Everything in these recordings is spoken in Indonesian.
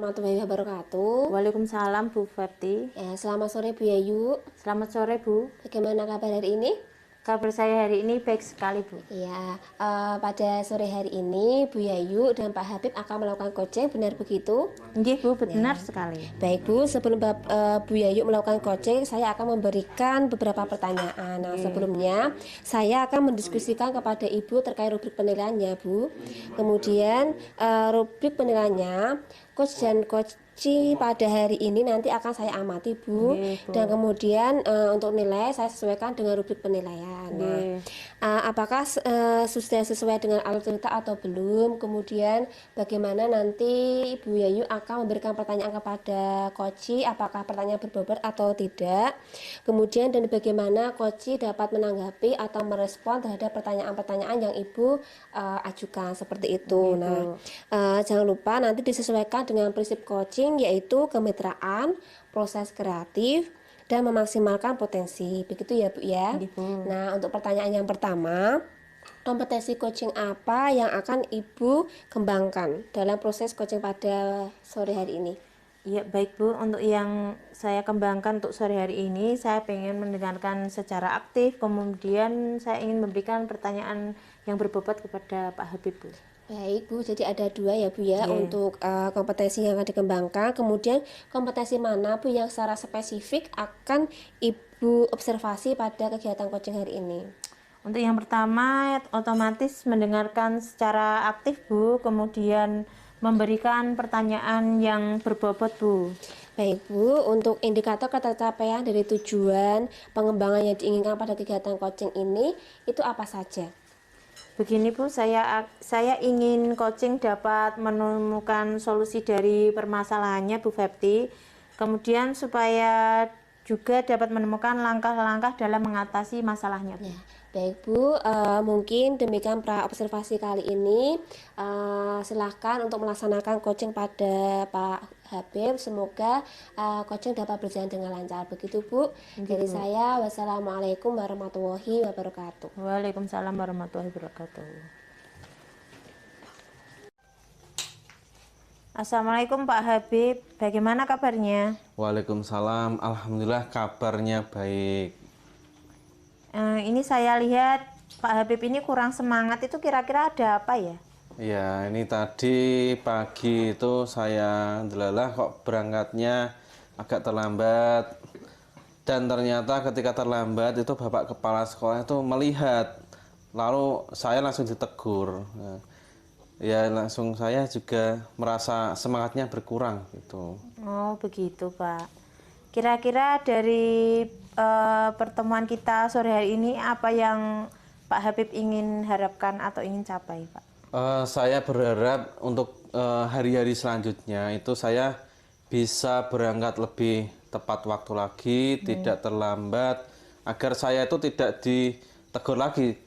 warahmatullahi wabarakatuh. Waalaikumsalam Bu Fepti. Selamat sore Bu Yayu. Selamat sore Bu. Bagaimana kabar hari ini? Kabar saya hari ini baik sekali Bu. Pada sore hari ini Bu Yayu dan Pak Habib akan melakukan coaching, benar begitu? Nggih Bu, benar sekali. Baik Bu, sebelum Bu Yayu melakukan coaching, saya akan memberikan beberapa pertanyaan. Sebelumnya saya akan mendiskusikan kepada Ibu terkait rubrik penilaiannya Bu. Kemudian rubrik penilaiannya coach dan coach pada hari ini nanti akan saya amati Bu. Dan kemudian untuk nilai saya sesuaikan dengan rubrik penilaian. Apakah sudah sesuai dengan alur cerita atau belum? Kemudian bagaimana nanti Ibu Yayu akan memberikan pertanyaan kepada Koci, apakah pertanyaan berbobot atau tidak? Kemudian dan bagaimana Koci dapat menanggapi atau merespon terhadap pertanyaan-pertanyaan yang Ibu ajukan seperti itu. Jangan lupa nanti disesuaikan dengan prinsip coaching, yaitu kemitraan, proses kreatif, dan memaksimalkan potensi. Begitu ya Bu ya. Nah, untuk pertanyaan yang pertama, kompetensi coaching apa yang akan Ibu kembangkan dalam proses coaching pada sore hari ini? Ya baik Bu, untuk yang saya kembangkan untuk sore hari ini, saya ingin mendengarkan secara aktif, kemudian saya ingin memberikan pertanyaan yang berbobot kepada Pak Habib Bu. Baik Bu, jadi ada dua ya Bu ya untuk kompetensi yang akan dikembangkan. Kemudian kompetensi mana Bu yang secara spesifik akan Ibu observasi pada kegiatan coaching hari ini? Untuk yang pertama, otomatis mendengarkan secara aktif Bu, kemudian memberikan pertanyaan yang berbobot Bu. Baik Bu, untuk indikator ketercapaian dari tujuan pengembangan yang diinginkan pada kegiatan coaching ini, itu apa saja? Begini Bu, saya ingin coaching dapat menemukan solusi dari permasalahannya Bu Fepti, kemudian supaya juga dapat menemukan langkah-langkah dalam mengatasi masalahnya Bu. Ya, baik Bu, mungkin demikian pra-observasi kali ini. Silahkan untuk melaksanakan coaching pada Pak Habib. Semoga coaching dapat berjalan dengan lancar. Begitu Bu. Dari saya, wassalamualaikum warahmatullahi wabarakatuh. Waalaikumsalam warahmatullahi wabarakatuh. Assalamualaikum Pak Habib, bagaimana kabarnya? Waalaikumsalam, alhamdulillah kabarnya baik. Ini saya lihat Pak Habib ini kurang semangat, itu kira-kira ada apa ya? Ya, ini tadi pagi itu saya delalah kok berangkatnya agak terlambat. Dan ternyata ketika terlambat itu Bapak Kepala Sekolah itu melihat. Lalu saya langsung ditegur. Ya langsung saya juga merasa semangatnya berkurang gitu. Oh begitu Pak. Kira-kira dari pertemuan kita sore hari ini apa yang Pak Habib ingin harapkan atau ingin capai Pak? Saya berharap untuk hari-hari selanjutnya itu saya bisa berangkat lebih tepat waktu lagi, tidak terlambat, agar saya itu tidak ditegur lagi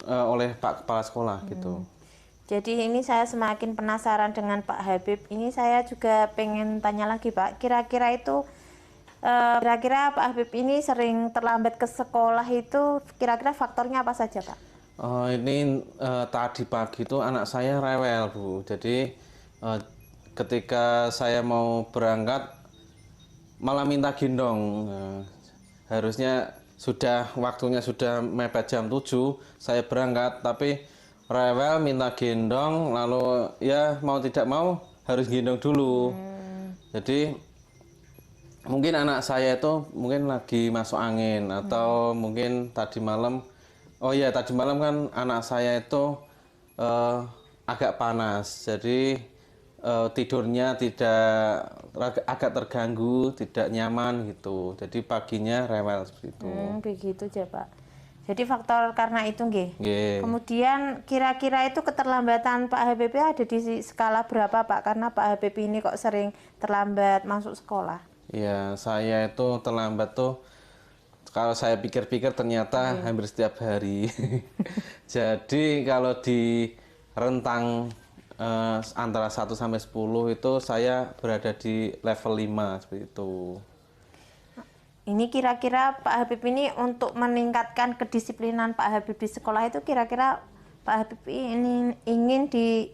oleh Pak Kepala Sekolah gitu. Jadi ini saya semakin penasaran dengan Pak Habib. Ini saya juga pengen tanya lagi Pak. Kira-kira Pak Habib ini sering terlambat ke sekolah itu kira-kira faktornya apa saja Pak? Tadi pagi itu anak saya rewel Bu. Jadi ketika saya mau berangkat malah minta gendong. Harusnya waktunya sudah mepet jam 7 saya berangkat, tapi rewel minta gendong, lalu ya mau tidak mau harus gendong dulu. Jadi mungkin anak saya itu mungkin lagi masuk angin atau mungkin tadi malam kan anak saya itu agak panas, jadi tidurnya agak terganggu, tidak nyaman gitu. Jadi paginya rewel seperti itu. Begitu aja Pak. Jadi faktor karena itu nggih. Kemudian kira-kira itu keterlambatan Pak Habib ada di skala berapa Pak? Karena Pak Habib ini kok sering terlambat masuk sekolah. Ya, saya itu terlambat tuh kalau saya pikir-pikir ternyata hampir setiap hari. Jadi kalau di rentang antara 1 sampai 10 itu saya berada di level 5 seperti itu. Ini kira-kira Pak Habib ini untuk meningkatkan kedisiplinan Pak Habib di sekolah itu kira-kira Pak Habib ini ingin di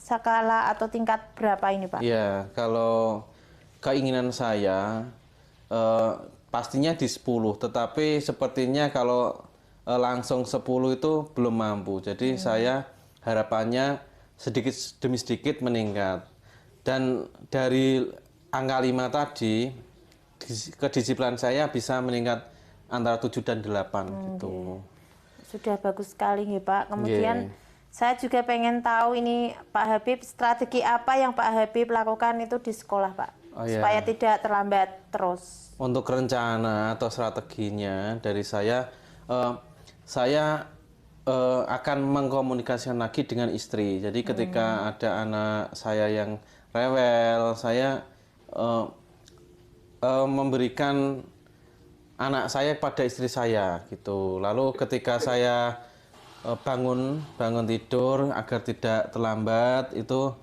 skala atau tingkat berapa ini Pak? Ya, kalau keinginan saya pastinya di 10, tetapi sepertinya kalau langsung 10 itu belum mampu. Jadi saya harapannya sedikit demi sedikit meningkat. Dan dari angka 5 tadi, kedisiplinan saya bisa meningkat antara 7 dan 8 gitu. Sudah bagus sekali nih Pak. Kemudian saya juga pengen tahu ini Pak Habib, strategi apa yang Pak Habib lakukan itu di sekolah Pak? Oh, iya. Supaya tidak terlambat terus. Untuk rencana atau strateginya dari saya akan mengkomunikasikan lagi dengan istri. Jadi ketika ada anak saya yang rewel, saya memberikan anak saya kepada istri saya gitu. Lalu ketika saya bangun tidur agar tidak terlambat, itu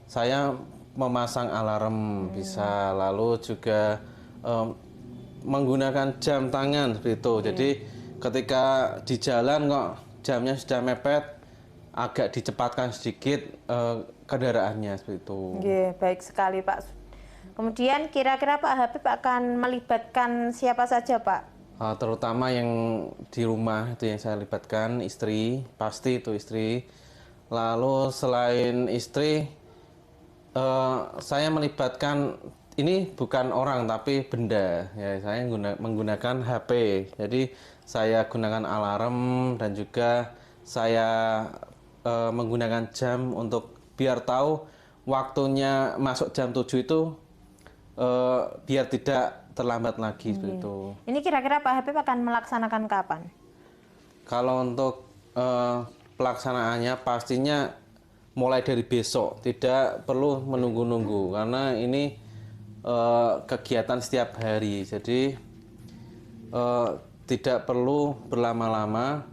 saya memasang alarm bisa, lalu juga menggunakan jam tangan seperti itu. Jadi ketika di jalan kok jamnya sudah mepet, agak dicepatkan sedikit kendaraannya seperti itu. Baik sekali Pak. Kemudian kira-kira Pak Habib akan melibatkan siapa saja Pak? Terutama yang di rumah itu yang saya libatkan, istri, pasti itu istri. Lalu selain istri, saya melibatkan, ini bukan orang tapi benda. Ya, saya menggunakan HP. Jadi saya gunakan alarm dan juga saya menggunakan jam untuk biar tahu waktunya masuk jam 7 itu, biar tidak terlambat lagi seperti itu. Ini kira-kira Pak Habib akan melaksanakan kapan? Kalau untuk pelaksanaannya pastinya mulai dari besok, tidak perlu menunggu-nunggu karena ini kegiatan setiap hari. Jadi tidak perlu berlama-lama.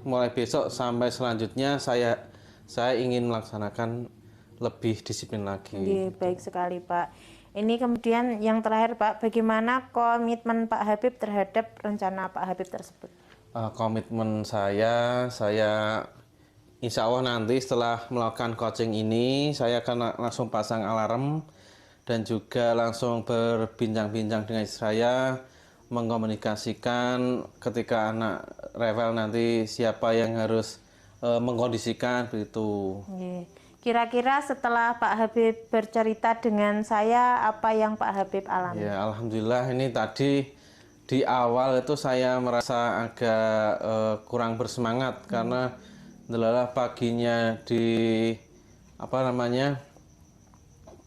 Mulai besok sampai selanjutnya saya ingin melaksanakan lebih disiplin lagi. Baik sekali Pak. Ini kemudian yang terakhir Pak, bagaimana komitmen Pak Habib terhadap rencana Pak Habib tersebut? Komitmen saya insya Allah nanti setelah melakukan coaching ini, saya akan langsung pasang alarm dan juga langsung berbincang-bincang dengan istri saya, mengkomunikasikan ketika anak rewel nanti siapa yang harus mengkondisikan begitu. Kira-kira setelah Pak Habib bercerita dengan saya, apa yang Pak Habib alami? Ya, alhamdulillah ini tadi di awal itu saya merasa agak kurang bersemangat karena adalah paginya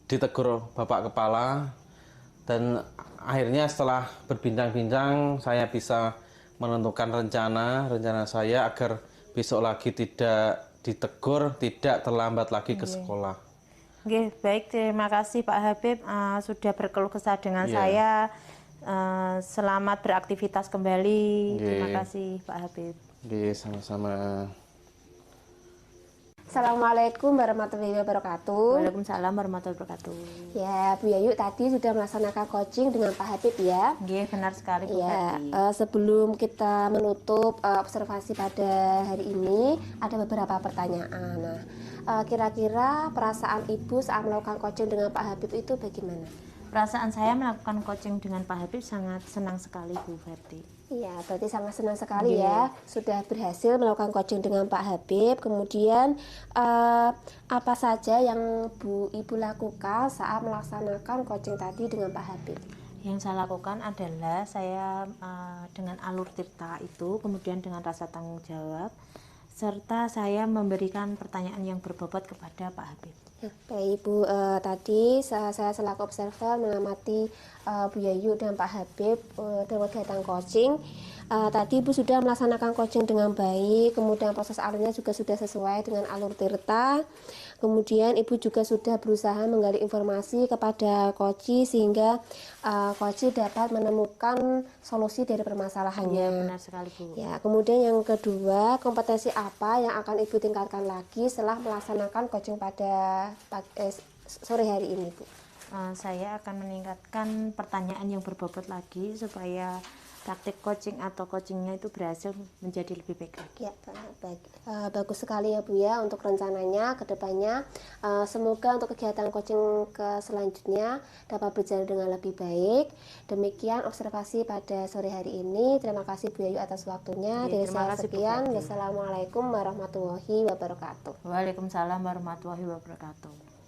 ditegur Bapak Kepala, dan akhirnya setelah berbincang-bincang saya bisa menentukan rencana saya agar besok lagi tidak ditegur, tidak terlambat lagi ke sekolah. Baik, terima kasih Pak Habib sudah berkeluh kesah dengan saya. Selamat beraktivitas kembali. Terima kasih Pak Habib. Sama-sama. Assalamualaikum warahmatullahi wabarakatuh. Waalaikumsalam warahmatullahi wabarakatuh. Ya, Bu Yayu tadi sudah melaksanakan coaching dengan Pak Habib ya. Benar sekali Bu Ya, Feby. sebelum kita menutup observasi pada hari ini, ada beberapa pertanyaan. Nah, kira-kira perasaan Ibu saat melakukan coaching dengan Pak Habib itu bagaimana? Perasaan saya melakukan coaching dengan Pak Habib sangat senang sekali Bu Feby. Iya, berarti sangat senang sekali ya sudah berhasil melakukan coaching dengan Pak Habib. Kemudian apa saja yang Ibu lakukan saat melaksanakan coaching tadi dengan Pak Habib? Yang saya lakukan adalah saya dengan alur tirta itu, kemudian dengan rasa tanggung jawab, serta saya memberikan pertanyaan yang berbobot kepada Pak Habib. Baik Ibu, tadi saya selaku observer mengamati Bu Yayu dan Pak Habib dalam kegiatan coaching. Tadi Ibu sudah melaksanakan coaching dengan baik, kemudian proses alurnya juga sudah sesuai dengan alur tirta. Kemudian Ibu juga sudah berusaha menggali informasi kepada coach sehingga coach dapat menemukan solusi dari permasalahannya. Ya, benar sekali Bu. Ya, kemudian yang kedua, kompetensi apa yang akan Ibu tingkatkan lagi setelah melaksanakan coaching pada sore hari ini, Bu? Saya akan meningkatkan pertanyaan yang berbobot lagi supaya praktik coaching atau coachingnya itu berhasil menjadi lebih baik lagi. Ya, baik. Bagus sekali ya Bu ya untuk rencananya ke depannya. Semoga untuk kegiatan coaching ke selanjutnya dapat berjalan dengan lebih baik. Demikian observasi pada sore hari ini. Terima kasih Bu Yayu atas waktunya. Ya, Dari terima saya kasih, Bu sekian. Feby. Wassalamualaikum warahmatullahi wabarakatuh. Waalaikumsalam warahmatullahi wabarakatuh.